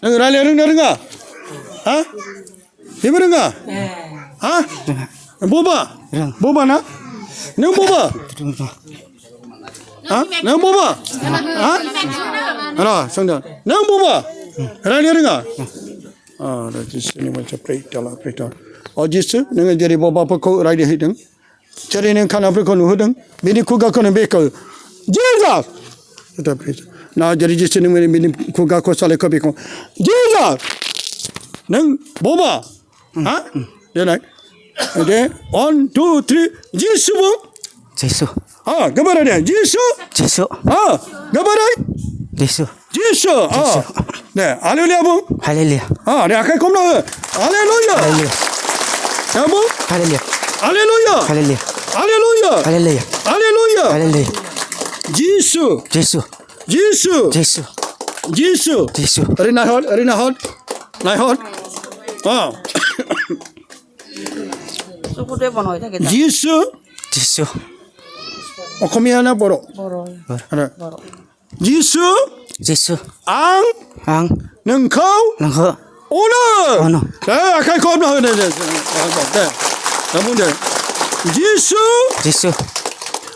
nang rale rung nga ha ibrung nga ha boba na nang boba ha nang boba ha ara sangda nang boba rale rung nga da jisni ma cha pray ta o jisu nang jeri boba pa ko rai de hidang chari nang khana pa ko nu hudang bini khuga ko ne be ko Jesus ta pray na jeri jisu nang bini khuga ko sale ko be ko Jesus nang boba ha de nai de 1 2 3 jisu bo Jesus ha gabara de jisu Jesus ha gabara Jesus jisu ha ne hallelujah bo Hallelujah ha ne akai kom na hallelujah Hallelujah ya bo Hallelujah hallelujah Hallelujah hallelujah Hallelujah hallelujah Hallelujah jisu Jesus jisu Jesus jisu Jesus arena hot ha 수구대 번호 되겠다. jisu Jesus 어코미야 na boro 버로. ara jisu Jesus ang ang nang kau nang ho 오늘 오늘. akai kom na de namunde jisu Jesus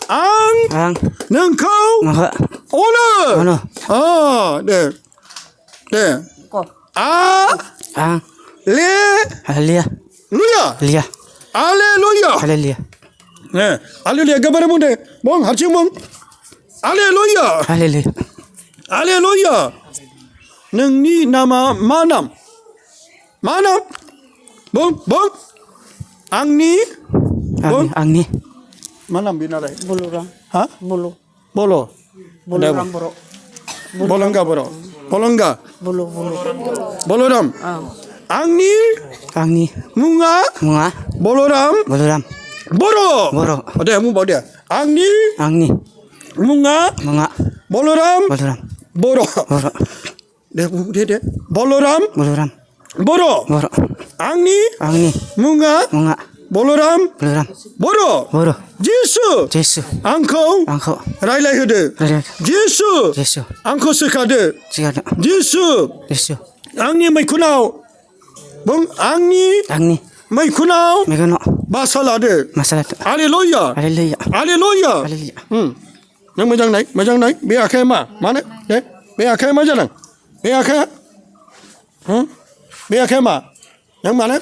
ang ang nang kau nang ho 오늘 오늘. 네 거. 아 ang 레 Hallelujah 루야 Hallelujah 알렐루야 Hallelujah 네 알렐루야 가버려 본데 몽 합치 몽 알렐루야 Hallelujah 알렐루야 능니 나마 마남 몽 앙니 ang ang ni 마남 비나래 볼로랑. 하 볼로. 볼로 볼로랑 보로. 볼랑가 보러 볼랑가 볼로 볼로. 볼로람 아. 앙니 ang ni 뭉아 mga 볼로람 boloram 보러 보러. 어디 무 어디야 앙니 ang ni 뭉아 mga 볼로람 boloram 보러 boro 네 볼로람 boloram 보러 boro 앙니 ang ni 뭉아 mga 볼로람 boloram 보러 boro 지수 Jesus 앙콩 ang ho 라일라이드 Hallelujah 지수 Jesus 앙코스카드 siya 지수 Jesus 앙니 마이쿠나우 뭉 앙니 ang ni 마이쿠나우 megono 마살라드 masalah 할렐루야 Hallelujah 할렐루야 Hallelujah nang majang nai be akai ma mana de be akai ma jalan be akai be akai ma yang mana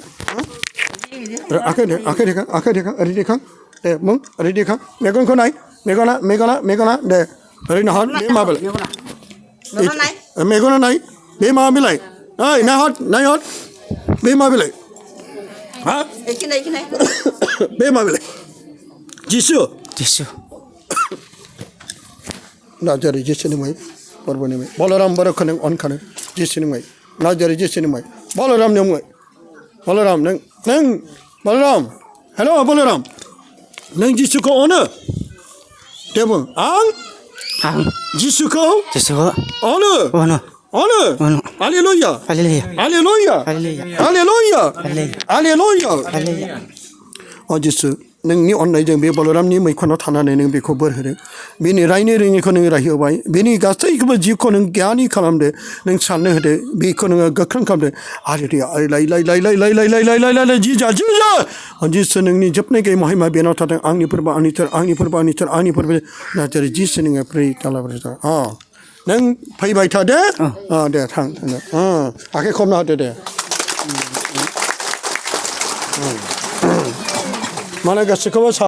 akai de ari de kan de mung ari de kan megon ko nai megona de ari na hot be ma bel 너는 나이? megona nai be ma bilai ai na hot be ma bilai ha 이기네. be ma bilai jisu Jesus na jari jisini mai porbone mai bolaram baro khane on khane jisini mai na jari jisini mai bolaram ne mai bolaram nang bolaram hello bolaram nang jisu ko ona debo ang ang jisu ko Jesus ona ono ona ono hallelujah Hallelujah hallelujah Hallelujah hallelujah hallelujah Hallelujah 어 지수 능니 온라인 정 베볼람니 뭐 코너 타나네 능 베코 버르데 비니 라이네 링이 코능 라히오 바이 비니 가스이 그 지코능 갸니 칼람데 능 산네 헤데 비코능 가크랑 칼데 아리리 라이라이라이라이라이라이라이라이라이라이라이 지자 어 지수 능니 접네 게 마히마 베노 타데 앙니 퍼바 아니 퍼바 나저리 지수 능에 프레이 탈라버다 능 파이바이 타데 탕 아케 콤나 데데 mana ga sikwa sa